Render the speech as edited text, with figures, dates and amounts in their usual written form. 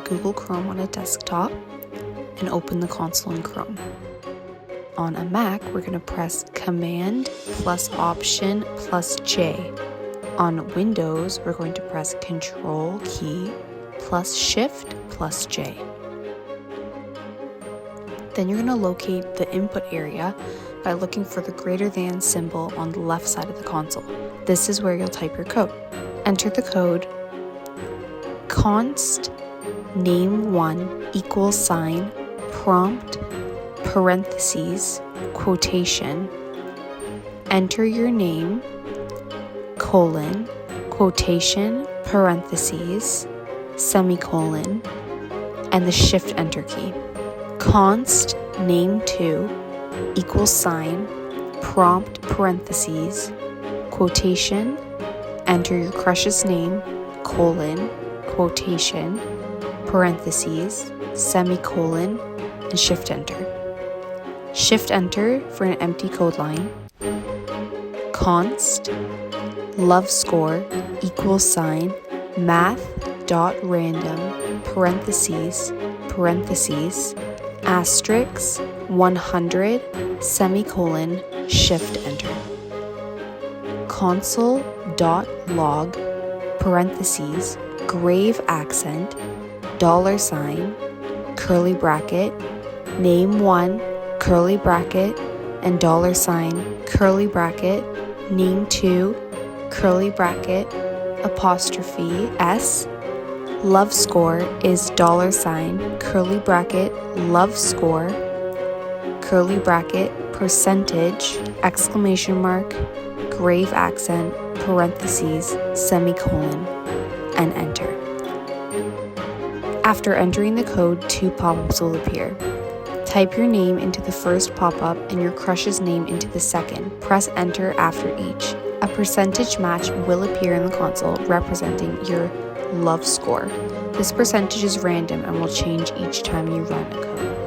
Google Chrome on a desktop and open the console in Chrome. On a Mac, we're going to press Command plus Option plus J. On Windows, we're going to press Control key plus Shift plus J. Then you're going to locate the input area by looking for the greater than symbol on the left side of the console. This is where you'll type your code. Enter the code const name1 equals sign prompt parentheses quotation. Enter your name colon quotation parentheses semicolon and the shift enter key. Const name2 equals sign prompt parentheses quotation. Enter your crush's name colon quotation parentheses semicolon and shift enter. Shift enter for an empty code line. Const LoveScore equals sign math.random parentheses asterisk 100 semicolon shift enter. Console.log parentheses grave accent $, curly bracket, name1 curly bracket and $, curly bracket, name2 curly bracket apostrophe s. LoveScore is $, curly bracket, LoveScore, curly bracket, percentage, exclamation mark, grave accent, parentheses, semicolon, and enter. After entering the code, 2 pop-ups will appear. Type your name into the first pop-up and your crush's name into the second. Press enter after each. A percentage match will appear in the console representing your LoveScore. This percentage is random and will change each time you run a code.